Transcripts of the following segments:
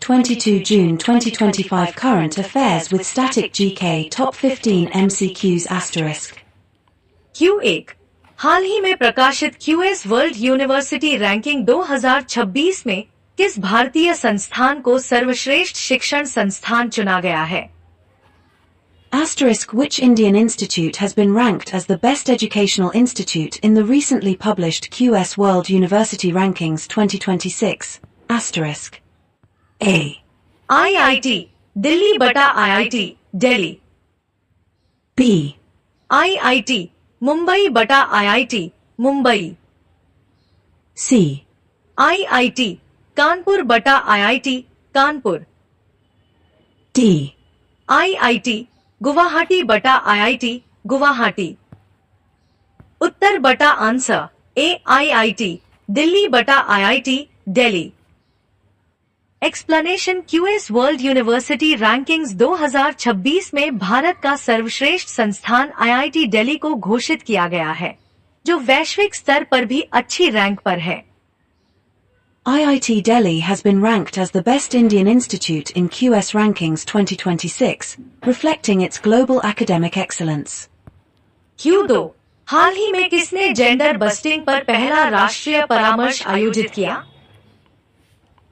22 June 2025 Current Affairs with Static GK Top 15 MCQs *. Q1 हाल ही में प्रकाशित QS world university ranking 2026 में किस भारतीय संस्थान को सर्वश्रेष्ठ शिक्षण संस्थान चुना गया है? Which Indian institute has been ranked as the best educational institute in the recently published QS World University Rankings 2026? A. IIT Delhi बटा IIT Delhi. B. IIT Mumbai बटा IIT Mumbai. C. IIT Kanpur बटा IIT Kanpur. D. IIT Guwahati बटा IIT गुवाहाटी. उत्तर बटा answer A. IIT Delhi बटा IIT Delhi. Explanation QS world university rankings 2026 में भारत का सर्वश्रेष्ठ संस्थान IIT दिल्ली को घोषित किया गया है, जो वैश्विक स्तर पर भी अच्छी रैंक पर है. IIT Delhi has been ranked as the best Indian institute in QS Rankings 2026, reflecting its global academic excellence. Q2 हाल ही में किसने जेंडर बस्टिंग पर पहला राष्ट्रीय परामर्श आयोजित किया?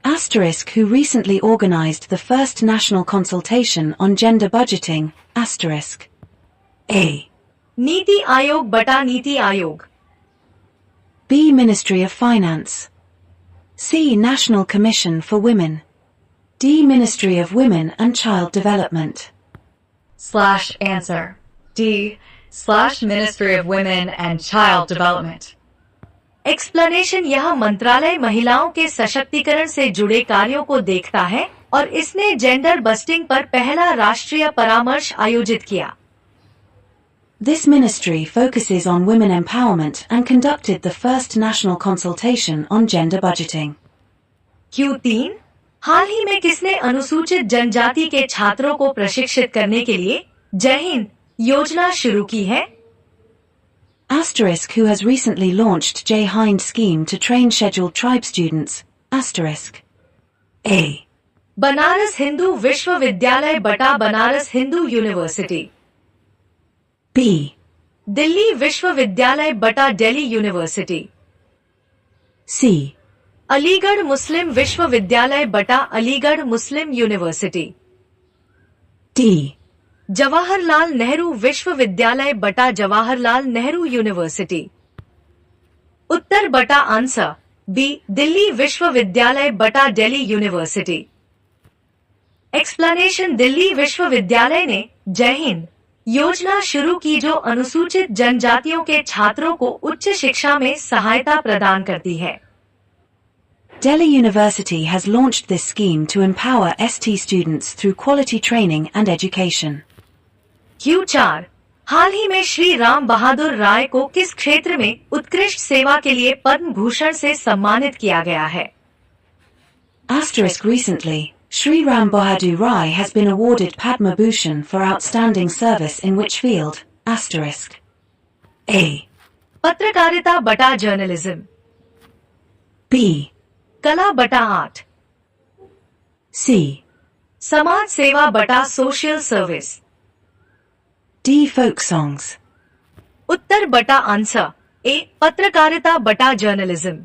Who recently organized the first national consultation on gender budgeting. A. NITI Aayog बटा NITI Aayog. B. Ministry of Finance. C. National Commission for Women. D. Ministry of Women and Child Development. /answer D. Ministry of Women and Child Development. Explanation यह मंत्रालय महिलाओं के सशक्तिकरण से जुड़े कार्यों को देखता है और इसने जेंडर बस्टिंग पर पहला राष्ट्रीय परामर्श आयोजित किया. This ministry focuses on women empowerment and conducted the first national consultation on gender budgeting. Q3 हाल ही में किसने अनुसूचित जनजाति के छात्रों को प्रशिक्षित करने के लिए जय हिंद योजना शुरू की है? Who has recently launched Jai Hind scheme to train scheduled tribe students. A. Banaras Hindu विश्वविद्यालय बटा बनारस हिंदू यूनिवर्सिटी. B. दिल्ली विश्वविद्यालय बटा दिल्ली यूनिवर्सिटी. C. अलीगढ़ मुस्लिम विश्वविद्यालय बटा अलीगढ़ मुस्लिम यूनिवर्सिटी. D. जवाहरलाल नेहरू विश्वविद्यालय बटा जवाहरलाल नेहरू यूनिवर्सिटी. उत्तर बटा आंसर बी. दिल्ली विश्वविद्यालय बटा दिल्ली यूनिवर्सिटी. एक्सप्लेनेशन दिल्ली विश्वविद्यालय ने जय हिंद योजना शुरू की, जो अनुसूचित जनजातियों के छात्रों को उच्च शिक्षा में सहायता प्रदान करती है. Delhi University has launched this scheme to empower ST students through quality training and education. Q4 हाल ही में श्री राम बहादुर राय को किस क्षेत्र में उत्कृष्ट सेवा के लिए पद्म भूषण से सम्मानित किया गया है? Recently, Shri Ram Bahadur Rai has been awarded Padma Bhushan for outstanding service in which field? A. पत्रकारिता बटा जर्नलिज्म. B. कला बटा आर्ट. C. समाज सेवा बटा social service. D. Folk songs. उत्तर बटा आंसर ए. पत्रकारिता बटा जर्नलिज्म.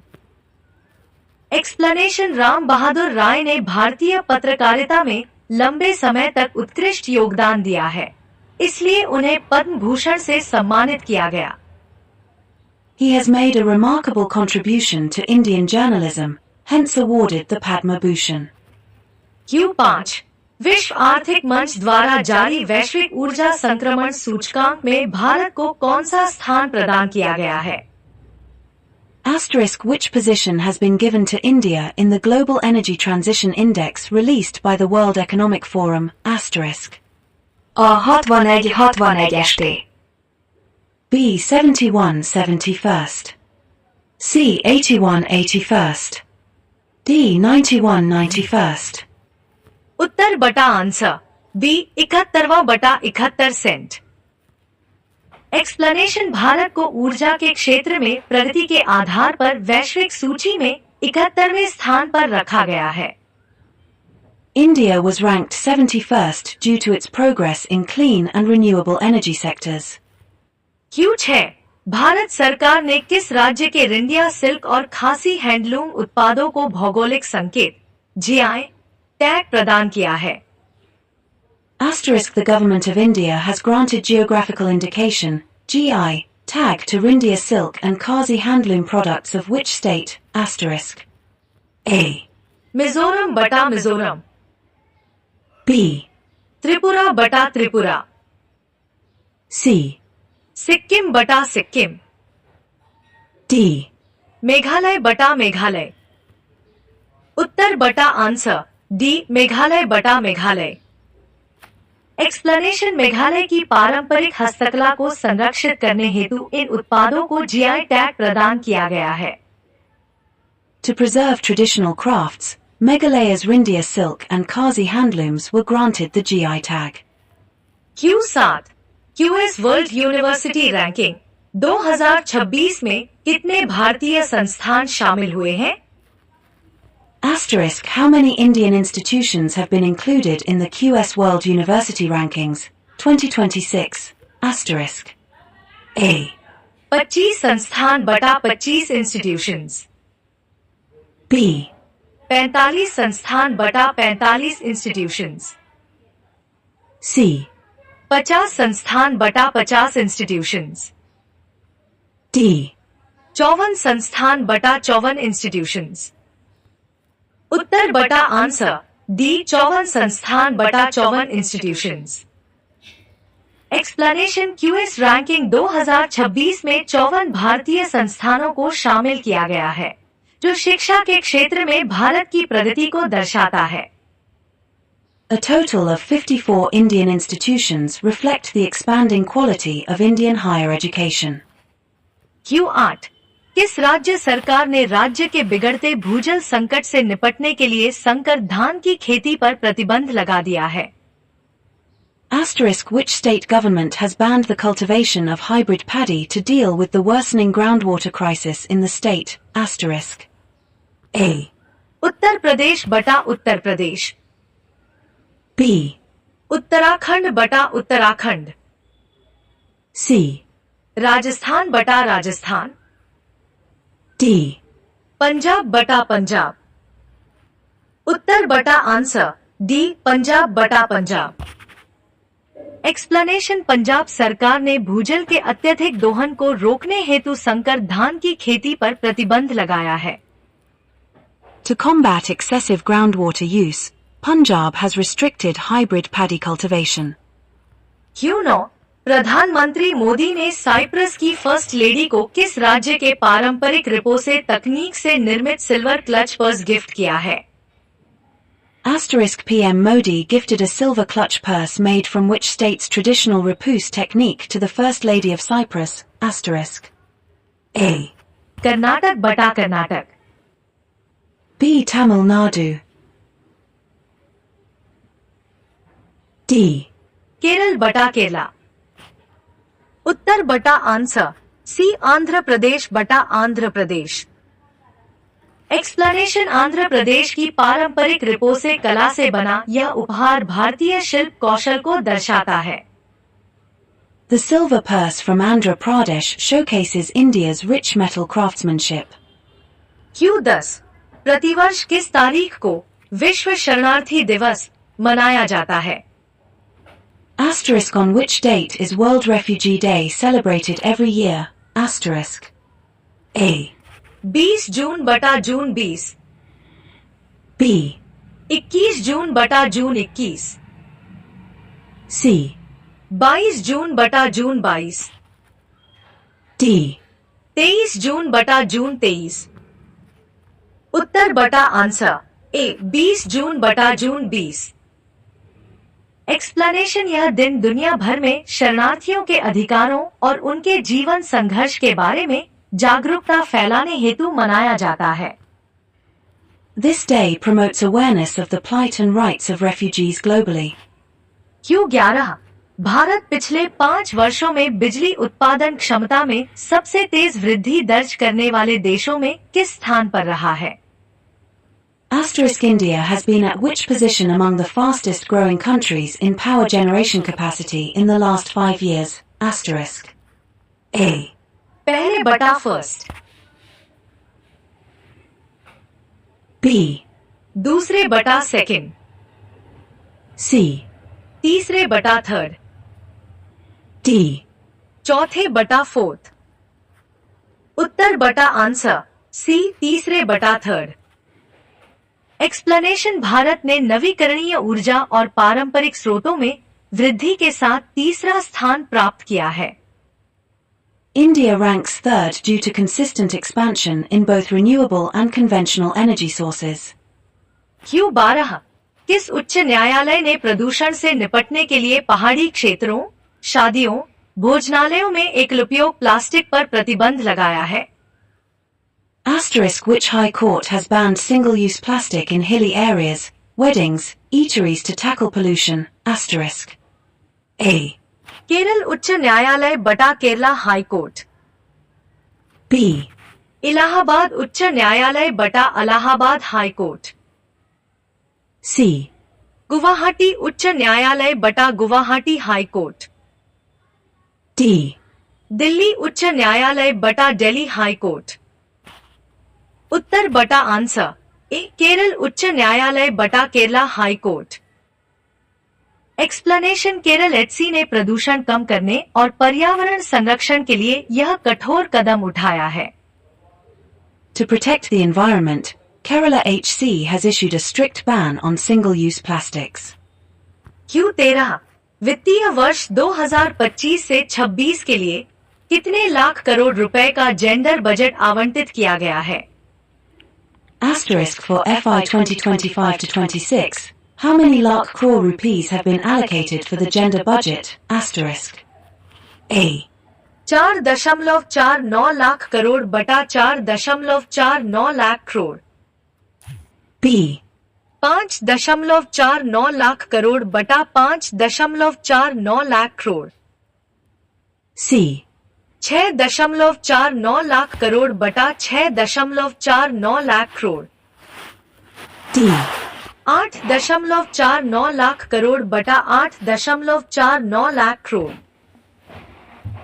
एक्सप्लेनेशन राम बहादुर राय ने भारतीय पत्रकारिता में लंबे समय तक उत्कृष्ट योगदान दिया है, इसलिए उन्हें पद्म भूषण से सम्मानित किया गया. He has made a remarkable contribution to Indian journalism, hence awarded the Padma Bhushan. Q5 विश्व आर्थिक मंच द्वारा जारी वैश्विक ऊर्जा संक्रमण सूचकांक में भारत को कौन सा स्थान प्रदान किया गया है? Which position has been given to India in the Global Energy Transition Index released by the World Economic Forum? A. 61 ST. B. 71 71st. C. 81 81st. D. 91 91st. उत्तर बटा आंसर बी. 71वां बटा 71 सेंट. एक्सप्लेनेशन भारत को ऊर्जा के क्षेत्र में प्रगति के आधार पर वैश्विक सूची में 71वें स्थान पर रखा गया है. India was ranked 71st due to its progress in clean and renewable energy sectors. Q6 Bharat सरकार ने किस राज्य के रिंडिया सिल्क और खासी हैंडलूम उत्पादों को भौगोलिक संकेत GI टैग प्रदान किया है? The government of India has granted geographical indication GI tag to Rindia silk and Khasi handloom products of which state? A. Mizoram बटा मिजोरम, B. त्रिपुरा बटा त्रिपुरा, C. सिक्किम बटा सिक्किम, D. मेघालय बटा मेघालय, उत्तर बटा आंसर डी मेघालय बटा मेघालय। एक्सप्लेनेशन मेघालय की पारंपरिक हस्तकला को संरक्षित करने हेतु इन उत्पादों को जीआई टैग प्रदान किया गया है। To preserve traditional crafts, Meghalaya's Rindia silk and Khasi handlooms were granted the GI tag. Q7 QS world university ranking 2026 में कितने भारतीय संस्थान शामिल हुए हैं? How many Indian institutions have been included in the QS World University Rankings 2026? A. 25 संस्थान बटा 25 institutions, B. 45 संस्थान बटा 45 इंस्टीट्यूशंस, C. 50 संस्थान बटा 50 इंस्टीट्यूशंस, D. 54 संस्थान बटा 54 इंस्टीट्यूशंस। उत्तर बटा आंसर डी 54 संस्थान बटा 54 इंस्टीट्यूशंस। एक्सप्लेनेशन क्यूएस रैंकिंग 2026 में 54 भारतीय संस्थानों को शामिल किया गया है, जो शिक्षा के क्षेत्र में भारत की प्रगति को दर्शाता है। A total of 54 Indian institutions reflect the expanding quality of Indian higher education. Q8 किस राज्य सरकार ने राज्य के बिगड़ते भूजल संकट से निपटने के लिए संकर धान की खेती पर प्रतिबंध लगा दिया है? Which state government has banned the cultivation of hybrid paddy to deal with the worsening groundwater crisis in the state? A. Uttar Pradesh बटा उत्तर प्रदेश, B. उत्तराखंड बटा उत्तराखंड, C. राजस्थान बटा राजस्थान, D. पंजाब बटा पंजाब। उत्तर बटा आंसर डी पंजाब बटा पंजाब। एक्सप्लेनेशन पंजाब सरकार ने भूजल के अत्यधिक दोहन को रोकने हेतु संकर धान की खेती पर प्रतिबंध लगाया है। To combat excessive groundwater use, Punjab has restricted hybrid paddy cultivation. Q9 प्रधानमंत्री मोदी ने साइप्रस की फर्स्ट लेडी को किस राज्य के पारंपरिक रिपोसे तकनीक से निर्मित सिल्वर क्लच पर्स गिफ्ट किया है? PM Modi gifted a silver clutch purse made from which state's traditional repousse technique to the First Lady of Cyprus? A. Karnataka बटा Karnataka, B. Tamil Nadu, D. Kerala बटा केरला, उत्तर बटा आंसर सी आंध्र प्रदेश बटा Andhra Pradesh. Explanation Andhra Pradesh की पारंपरिक रिपोसे कला से बना यह उपहार भारतीय शिल्प कौशल को दर्शाता है। The silver purse from Andhra Pradesh showcases India's rich metal craftsmanship. Q10 प्रतिवर्ष किस तारीख को विश्व शरणार्थी दिवस मनाया जाता है? On which date is World Refugee Day celebrated every year? A. 20 जून बटा जून 20, B. 21 जून बटा जून 21, C. 22 जून बटा जून 22, D. 23 जून बटा जून 23। उत्तर बटा आंसर ए 20 जून बटा जून 20। एक्सप्लेनेशन यह दिन दुनिया भर में शरणार्थियों के अधिकारों और उनके जीवन संघर्ष के बारे में जागरूकता फैलाने हेतु मनाया जाता है। This day promotes awareness of the plight and rights of refugees globally. Q11 Bharat पिछले 5 वर्षों में बिजली उत्पादन क्षमता में सबसे तेज वृद्धि दर्ज करने वाले देशों में किस स्थान पर रहा है? Asterisk India has been at which position among the fastest growing countries in power generation capacity in the last 5 years? Asterisk. A. पहले बटा फर्स्ट, B. दूसरे बटा सेकंड, C. तीसरे बटा थर्ड, D. चौथे बटा फोर्थ। उत्तर बटा आंसर सी, तीसरे बटा थर्ड। एक्सप्लेनेशन भारत ने नवीकरणीय ऊर्जा और पारंपरिक स्रोतों में वृद्धि के साथ तीसरा स्थान प्राप्त किया है। India ranks third due to consistent expansion in both renewable and conventional energy sources. Q12 किस उच्च न्यायालय ने प्रदूषण से निपटने के लिए पहाड़ी क्षेत्रों, शादियों, भोजनालयों में एकल उपयोग प्लास्टिक पर प्रतिबंध लगाया है? Asterisk which high court has banned single-use plastic in hilly areas, weddings, eateries to tackle pollution? Asterisk. A. Kerala उच्च न्यायालय बटा Kerala high court. B. Allahabad उच्च न्यायालय बटा Allahabad high court. C. Guwahati उच्च न्यायालय बटा Guwahati high court. D. Delhi उच्च न्यायालय बटा दिल्ली हाई कोर्ट। उत्तर बटा आंसर ए, केरल उच्च न्यायालय बटा Kerala high court. Explanation Kerala HC ने प्रदूषण कम करने और पर्यावरण संरक्षण के लिए यह कठोर कदम उठाया है। To protect the environment, Kerala HC has issued a strict ban on single-use plastics. Q13 वित्तीय वर्ष 2025 से 26 के लिए कितने लाख करोड़ रुपए का जेंडर बजट आवंटित किया गया है? Asterisk for FY 2025 to 26. How many lakh crore rupees have been allocated for the gender budget? Asterisk. A. 4.49 lakh crore बटा 4.49 लाख करोड़। B. 5.49 लाख करोड़ बटा 5.49 लाख करोड़। C. 6.49 लाख करोड़ बटा 6.49 लाख करोड़। D. 8.49 लाख करोड़ बटा 8.49 लाख करोड़।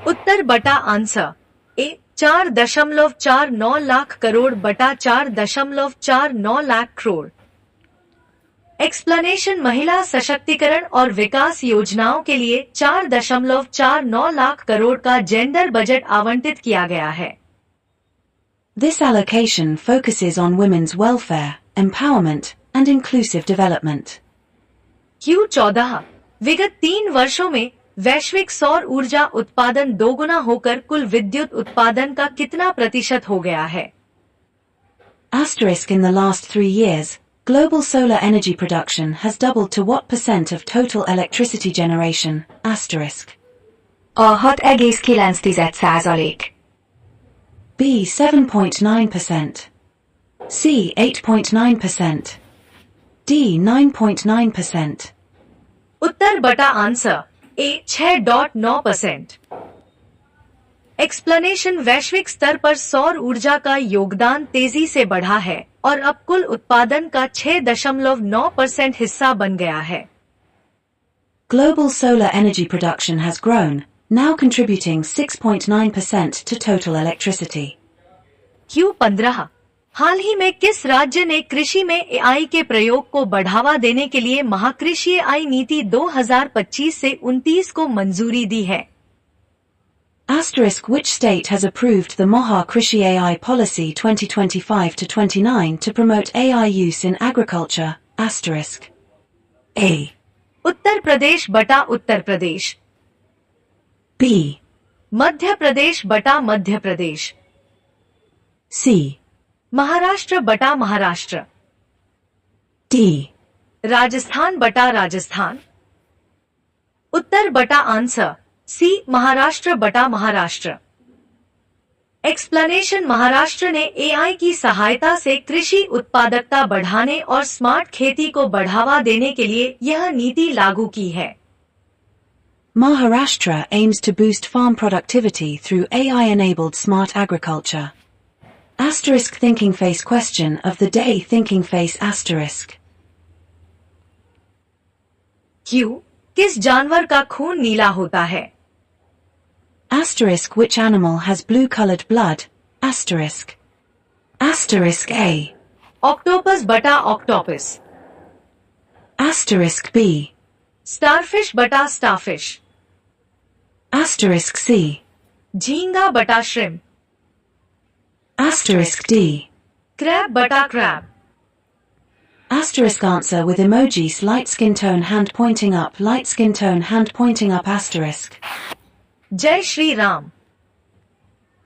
उत्तर बटा आंसर ए, 4.49 लाख करोड़ बटा 4.49 लाख करोड़। एक्सप्लेनेशन महिला सशक्तिकरण और विकास योजनाओं के लिए 4.49 लाख करोड़ का जेंडर बजट आवंटित किया गया है। This allocation focuses on women's welfare, empowerment, and inclusive development. Q14 विगत 3 वर्षों में वैश्विक सौर ऊर्जा उत्पादन दोगुना होकर कुल विद्युत उत्पादन का कितना प्रतिशत हो गया है? Asterisk in the last 3 years, global solar energy production has doubled to what percent of total electricity generation? Asterisk. A 6,9%. B. 7.9%. C. 8.9%. D. 9.9%. उत्तर बटा आंसर ए, 6.9%। एक्सप्लेनेशन वैश्विक स्तर पर सौर ऊर्जा का योगदान तेजी से बढ़ा है और अब कुल उत्पादन का 6.9% हिस्सा बन गया है। Global solar energy production has grown, now contributing 6.9% to total electricity. Q15 हाल ही में किस राज्य ने कृषि में एआई के प्रयोग को बढ़ावा देने के लिए महाकृषि एआई नीति 2025 से 29 को मंजूरी दी है? Asterisk which state has approved the Maha Krishi AI policy 2025 to 29 to promote AI use in agriculture? Asterisk. A. Uttar Pradesh बटा उत्तर प्रदेश। B. मध्य प्रदेश बटा मध्य प्रदेश। C. महाराष्ट्र बटा महाराष्ट्र। D. राजस्थान बटा राजस्थान। उत्तर बटा आंसर सी, महाराष्ट्र बटा महाराष्ट्र। एक्सप्लेनेशन महाराष्ट्र ने एआई की सहायता से कृषि उत्पादकता बढ़ाने और स्मार्ट खेती को बढ़ावा देने के लिए यह नीति लागू की है। Maharashtra aims to boost farm productivity through AI-enabled smart agriculture. Asterisk thinking face question of the day thinking face asterisk. Q. किस जानवर का खून नीला होता है? Asterisk which animal has blue colored blood? Asterisk. Asterisk A. Octopus बटा octopus. Asterisk B. Starfish बटा starfish. Asterisk C. झींगा बटा श्रिम्प. Asterisk D. क्रैब बटा crab. Asterisk answer with emojis light skin tone hand pointing up light skin tone hand pointing up asterisk. जय श्री राम.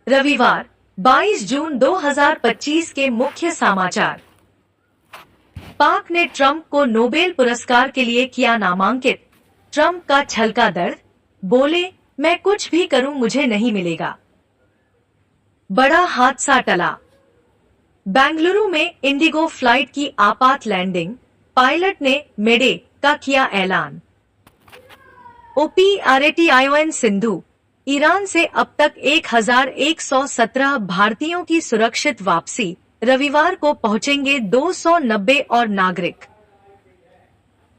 रविवार 22 जून 2025 के मुख्य समाचार. पाक ने ट्रंप को नोबेल पुरस्कार के लिए किया नामांकित. ट्रंप का छलका दर्द, बोले मैं कुछ भी करूं मुझे नहीं मिलेगा. बड़ा हादसा टला. बेंगलुरु में इंडिगो फ्लाइट की आपात लैंडिंग, पायलट ने मेडे का किया ऐलान. OPRATION सिंधु, ईरान से अब तक 1117 भारतीयों की सुरक्षित वापसी. रविवार को पहुंचेंगे 290 और नागरिक.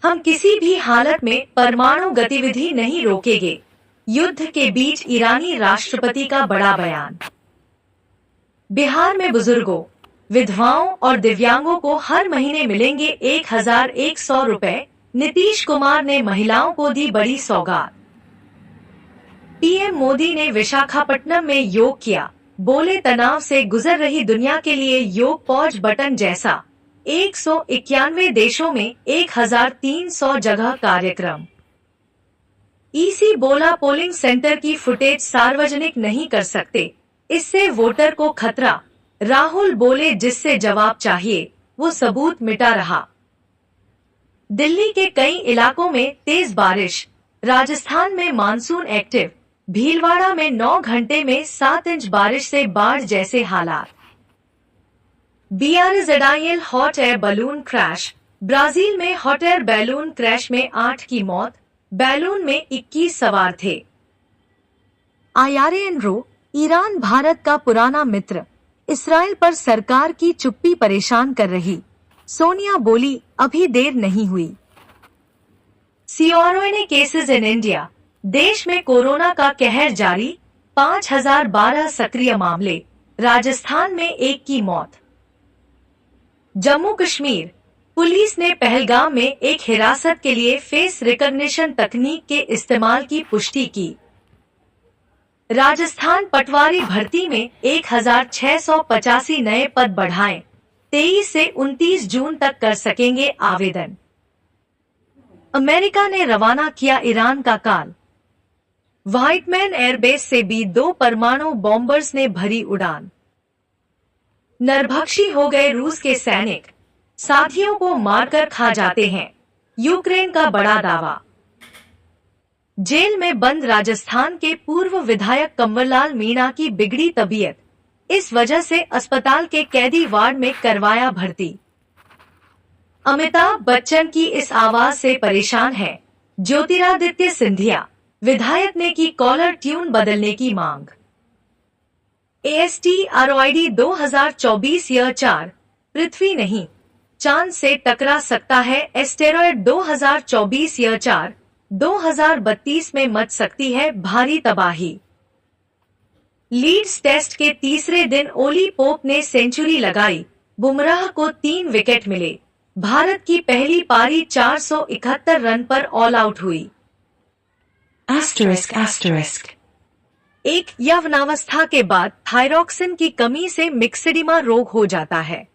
हम किसी भी हालत में परमाणु गतिविधि नहीं रोकेंगे. युद्ध के बीच ईरानी राष्ट्रपति का बड़ा बयान. बिहार में बुजुर्गों, विधवाओं और दिव्यांगों को हर महीने मिलेंगे 1100 रुपए. नीतीश कुमार ने महिलाओं को दी बड़ी सौगात. पीएम मोदी ने विशाखापट्टनम में योग किया, बोले तनाव से गुजर रही दुनिया के लिए योग पॉज बटन जैसा. 191 देशों में 1300 जगह कार्यक्रम. ईसी बोला पोलिंग सेंटर की फुटेज सार्वजनिक नहीं कर सकते, इससे वोटर को खतरा. राहुल बोले जिससे जवाब चाहिए वो सबूत मिटा रहा. दिल्ली के कई इलाकों में तेज बारिश. राजस्थान में मानसून एक्टिव. भीलवाड़ा में 9 घंटे में 7 इंच बारिश से बाढ़ जैसे हालात. BRZIL hot air balloon crash. Brazil में हॉट एयर बैलून क्रैश में 8 की मौत. बैलून में 21 सवार थे. IRNRO, ईरान भारत का पुराना मित्र. इसराइल पर सरकार की चुप्पी परेशान कर रही. सोनिया बोली अभी देर नहीं हुई. CRONA cases in India. देश में कोरोना का कहर जारी. 5012 सक्रिय मामले. राजस्थान में 1 की मौत. जम्मू कश्मीर पुलिस ने पहलगाम में एक हिरासत के लिए फेस रिकॉग्निशन तकनीक के इस्तेमाल की पुष्टि की. राजस्थान पटवारी भर्ती में 1685 नए पद बढ़ाए. 23 से 29 जून तक कर सकेंगे आवेदन. अमेरिका ने रवाना किया ईरान का काल. व्हाइटमैन एयरबेस से भी 2 परमाणु बॉम्बर्स ने भरी उड़ान. नरभक्षी हो गए रूस के सैनिक, साथियों को मारकर खा जाते हैं. यूक्रेन का बड़ा दावा. जेल में बंद राजस्थान के पूर्व विधायक कंवरलाल मीणा की बिगड़ी तबीयत. इस वजह से अस्पताल के कैदी वार्ड में करवाया भर्ती. अमिताभ बच्चन की इस आवाज से परेशान है. ज्योतिरादित्य सिंधिया, विधायक ने की कॉलर ट्यून बदलने की मांग. ASTROID 2024 यह 4 पृथ्वी नहीं चांद से टकरा सकता है. एस्टेरॉयड 2024 यह 4 2032 में मच सकती है भारी तबाही. लीड्स टेस्ट के तीसरे दिन ओली पोप ने सेंचुरी लगाई. बुमराह को 3 विकेट मिले. भारत की पहली पारी 471 रन पर ऑल आउट हुई. Asterisk asterisk. एक यौवनावस्था के बाद थायरॉक्सिन की कमी से मिक्सेडिमा रोग हो जाता है.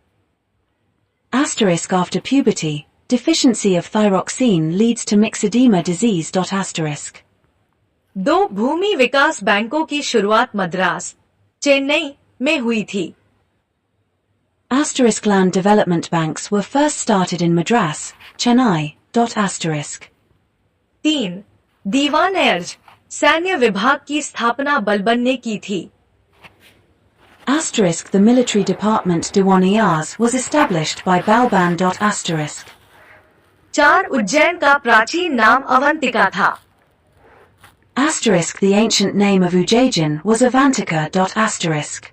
Asterisk after puberty, deficiency of thyroxine leads to myxedema disease. Asterisk. 2 भूमि विकास बैंकों की शुरुआत मद्रास, चेन्नई में हुई थी. Asterisk land development banks were first started in Madras, Chennai. Asterisk. 3 दीवान एर्ज, सैन्य विभाग की स्थापना बलबन ने की थी. Asterisk the military department Diwan-e-Ars was established by Balban. Asterisk. 4 Ujjain का प्राचीन नाम अवंतिका था. Asterisk the ancient name of Ujjain was Avantika. Asterisk.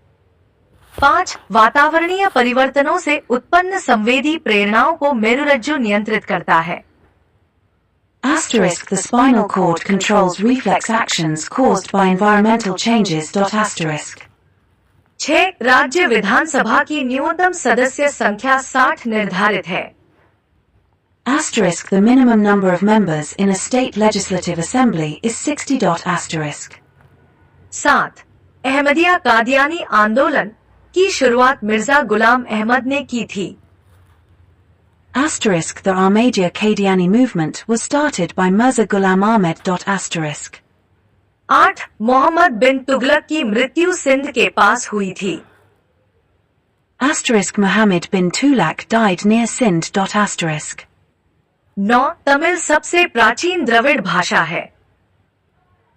5. वातावरणीय परिवर्तनों से उत्पन्न संवेदी प्रेरणाओं को मेरुरज्जु नियंत्रित करता है। Asterisk the spinal cord controls reflex actions caused by environmental changes. Asterisk 6. राज्य विधानसभा की न्यूनतम सदस्य संख्या 60 निर्धारित है। Asterisk the minimum number of members in a state legislative assembly is 60. Asterisk 7. Ahmadiyya Qadiani आंदोलन की शुरुआत मिर्जा गुलाम अहमद ने की थी। Asterisk the Ahmadiyya Qadiani movement was started by Mirza Ghulam Ahmed. Asterisk 8. Mohammad बिन तुगलक की मृत्यु सिंध के पास हुई थी। Asterisk Muhammad bin Tughlaq died near Sindh. Asterisk 9. Tamil सबसे प्राचीन द्रविड़ भाषा है।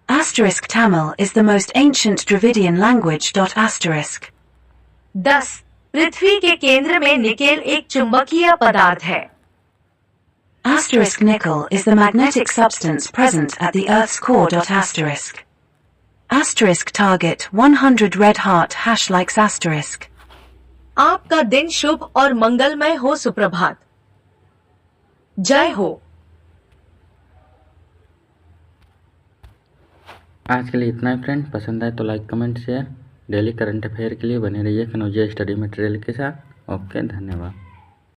Asterisk Tamil is the most ancient Dravidian language. Asterisk 10. पृथ्वी के केंद्र में निकेल एक चुंबकीय पदार्थ है। Asterisk nickel is the magnetic substance present at the Earth's core. Asterisk Asterisk target 100 red heart # likes asterisk. आपका दिन शुभ और मंगलमय हो। सुप्रभात। जय हो। आज के लिए इतना ही फ्रेंड। पसंद आए तो like comment share. Daily current affair के लिए बने रहिए कनौजिया स्टडी मटेरियल के साथ। ओके, धन्यवाद।